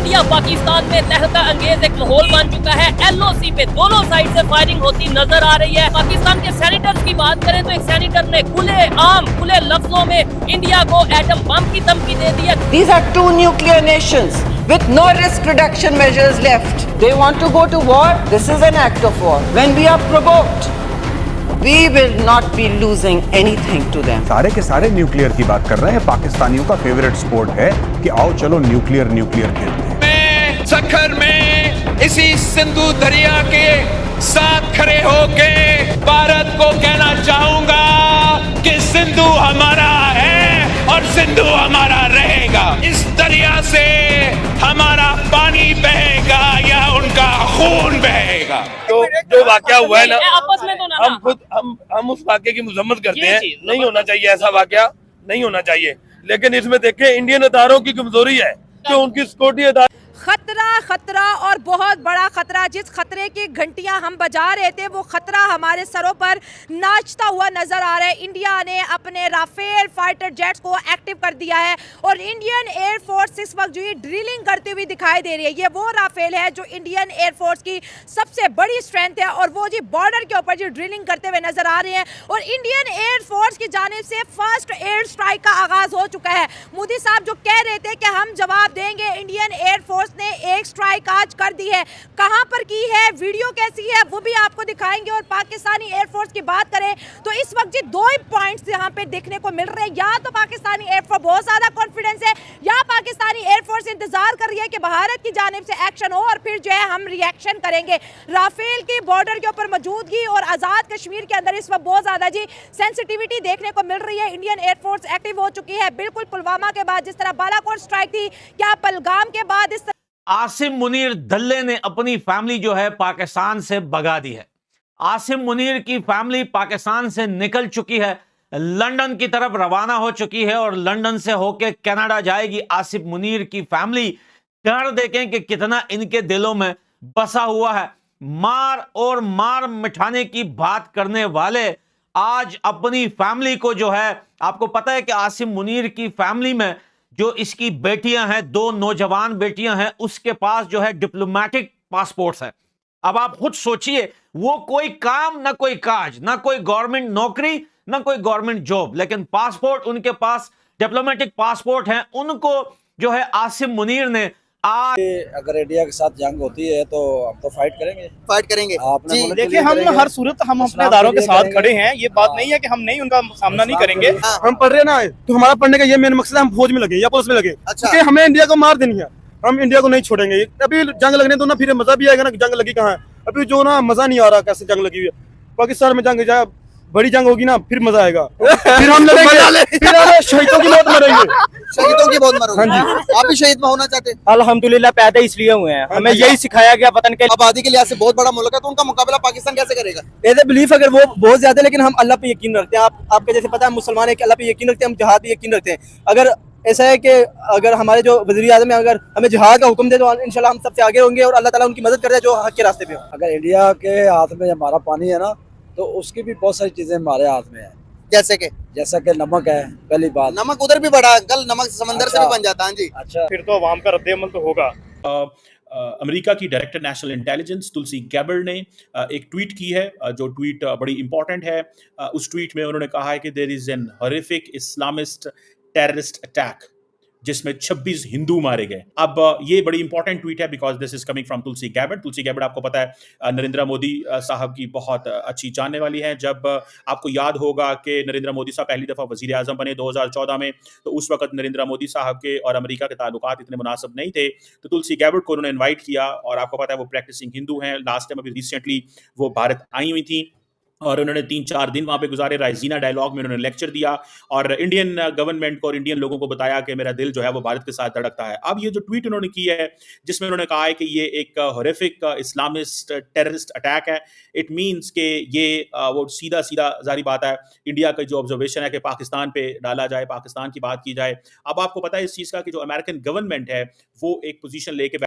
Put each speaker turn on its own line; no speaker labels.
India Pakistan में तहलका अंगेज एक माहौल बन चुका है। एलओसी पे दोनों साइड से फायरिंग होती नजर आ रही है। पाकिस्तान के सैनिटर्स की बात करें तो एक सैनिटर ने खुले लफ्जों में इंडिया को एटम बम की धमकी दे दी है।
These are two nuclear nations with no risk reduction measures left. They want to go to war. This is an act of war. When we are provoked, we will not be losing anything to them.
सारे के सारे nuclear की बात कर रहे हैं। पाकिस्तानियों का फेवरेट स्पोर्ट है कि आओ चलो न्यूक्लियर खेलते हैं।
मैं सखर में इसी सिंधु दरिया के साथ खड़े होके भारत को कहना चाहूंगा कि सिंधु हमारा है और सिंधु हमारा रहेगा। इस दरिया से हमारा पानी बहेगा या उनका खून बहेगा।
तो जो वाकया हुआ है ना,
आपस में तो ना
हम उस वाकये की मजम्मत करते हैं। नहीं होना चाहिए, ऐसा वाकया नहीं होना चाहिए। लेकिन इसमें देखें इंडियन अदारों की कमजोरी है कि उनकी सिक्योरिटी अदारे
खतरा और बहुत बड़ा खतरा। जिस खतरे की घंटियां हम बजा रहे थे वो खतरा हमारे सरों पर नाचता हुआ नजर आ रहा है। इंडिया ने अपने राफेल फाइटर जेट्स को एक्टिव कर दिया है और इंडियन एयरफोर्स इस वक्त जो ये ड्रिलिंग करती हुई दिखाई दे रही है, ये वो राफेल है जो इंडियन एयरफोर्स की सबसे बड़ी स्ट्रेंथ है और वो जी बॉर्डर के ऊपर जो ड्रिलिंग करते हुए नजर आ रहे हैं। और इंडियन एयरफोर्स की जानिब से फर्स्ट एयर स्ट्राइक का आगाज हो चुका है। मोदी साहब जो कह रहे थे कि हम जवाब देंगे, इंडियन एयरफोर्स ने एक स्ट्राइक आज कर दी है। कहां पर की है, वीडियो कैसी है, वो भी आपको दिखाएंगे। और पाकिस्तानी एयरफोर्स की बात करें तो इस वक्त जी दो ही पॉइंट्स यहां पे देखने को मिल रहे हैं। या तो पाकिस्तानी एयरफोर्स बहुत ज्यादा कॉन्फिडेंस है या पाकिस्तानी एयरफोर्स इंतजार कर रही है कि भारत की जानिब से एक्शन हो और फिर जो है हम रिएक्शन करेंगे। राफेल की बॉर्डर के ऊपर मौजूदगी और आजाद कश्मीर के अंदर इस वक्त बहुत ज्यादा जी सेंसिटिविटी देखने को मिल रही है। इंडियन एयरफोर्स एक्टिव हो चुकी है। बिल्कुल पुलवामा के बाद जिस तरह बालाकोट स्ट्राइक थी, क्या पहलगाम के बाद इस
आसिम मुनीर धल्ले ने अपनी फैमिली जो है पाकिस्तान से भगा दी है। आसिम मुनीर की फैमिली पाकिस्तान से निकल चुकी है, लंदन की तरफ रवाना हो चुकी है और लंदन से होकर कनाडा जाएगी। आसिम मुनीर की फैमिली, डर देखें कि कितना इनके दिलों में बसा हुआ है। मार और मार मिटाने की बात करने वाले आज अपनी फैमिली को जो है, आपको पता है कि आसिम मुनीर की फैमिली में जो इसकी बेटियां हैं, दो नौजवान बेटियां हैं, उसके पास जो है डिप्लोमेटिक पासपोर्ट्स है। अब आप खुद सोचिए, वो कोई काम ना कोई काज, ना कोई गवर्नमेंट नौकरी, ना कोई गवर्नमेंट जॉब, लेकिन पासपोर्ट उनके पास डिप्लोमेटिक पासपोर्ट हैं। उनको जो है आसिम मुनीर ने
अगर इंडिया के साथ जंग होती है तो हम तो फाइट करेंगे। आपने बोला
देखिए, हम हर सूरत हम अपने इदारों के साथ खड़े हैं। ये बात नहीं है कि हम नहीं उनका सामना नहीं करेंगे।
हम पढ़ रहे ना, तो हमारा पढ़ने का ये मेन मकसद है हम फौज में लगे या पुलिस में लगे। अच्छा। क्योंकि हमें इंडिया को मार देनी है, हम इंडिया को नहीं छोड़ेंगे। अभी जंग लगने दो ना, फिर मजा भी आएगा ना। जंग लगी कहाँ है अभी, जो ना मजा नहीं आ रहा कैसे जंग लगी हुई है। पाकिस्तान में जंग जाए, बड़ी जंग होगी ना, फिर मजा आएगा। फिर हम लड़ेंगे, फिर शहीदों की मौत मरेंगे।
शहीदों की बहुत मरोगे।
हाँ जी।
आप भी शहीद में होना चाहते हैं?
अल्हम्दुलिल्लाह पैदा इसलिए हुए हैं, हमें यही सिखाया गया वतन के
आबादी के लिहाज से बहुत बड़ा मुल्क है, तो उनका मुकाबला पाकिस्तान कैसे करेगा?
एज बिलीफ अगर वो बहुत ज्यादा, लेकिन हम अल्लाह पे यकीन रखते हैं। आपके जैसे पता है मुसलमान है कि अल्लाह पे यकीन रखते हैं, हम जहाद पे यकीन रखते हैं। अगर ऐसा है कि अगर हमारे जो वज़ीर आज़म है अगर हमें जहाद का हुक्म दे तो इंशाल्लाह हम सबसे आगे होंगे और अल्लाह ताला उनकी मदद कर रहा है जो हक के रास्ते पे हो।
अगर इंडिया के हाथ में हमारा पानी है ना, तो उसकी भी बहुत सारी चीजें हमारे हाथ में है। जैसा कि नमक है, पहली बात।
नमक उधर भी बढ़ा, कल नमक समंदर से भी बन जाता है। जी
अच्छा,
फिर तो अवाम का रद्द-ए-अमल तो होगा।
अमेरिका की director national intelligence Tulsi Gabbard ने एक ट्वीट की है, जो ट्वीट बड़ी इंपॉर्टेंट है। उस ट्वीट में उन्होंने कहा है कि there is an horrific Islamist terrorist attack जिसमें 26 हिंदू मारे गए। अब ये बड़ी इंपॉर्टेंट ट्वीट है because this is coming from Tulsi Gabbard. Tulsi Gabbard आपको पता है नरेंद्र मोदी साहब की बहुत अच्छी जानने वाली है। जब आपको याद होगा कि नरेंद्र मोदी साहब पहली दफ़ा वज़ीर आज़म बने 2014 में, तो उस वक्त नरेंद्र मोदी साहब के और अमेरिका के ताल्लुकात इतने मुनासिब नहीं थे, तो तुलसी गैबर्ड को उन्होंने इन्वाइट किया। और आपको पता है वो प्रैक्टिसिंग हिंदू हैं। लास्ट टाइम अभी रिसेंटली वो भारत आई हुई थी और उन्होंने 3-4 दिन वहाँ पे गुजारे। राइजीना डायलॉग में उन्होंने लेक्चर दिया और इंडियन गवर्नमेंट को और इंडियन लोगों को बताया कि मेरा दिल जो है वो भारत के साथ धड़कता है। अब ये जो ट्वीट उन्होंने की है जिसमें उन्होंने कहा है कि ये एक हॉरिफिक इस्लामिस्ट टेररिस्ट अटैक है, इट मीन्स कि ये वो सीधा जारी बात है इंडिया का जो ऑब्जर्वेशन है कि पाकिस्तान पे डाला जाए, पाकिस्तान की बात की जाए। अब आपको पता है इस चीज़ का कि जो अमेरिकन गवर्नमेंट है वो एक पोजीशन लेके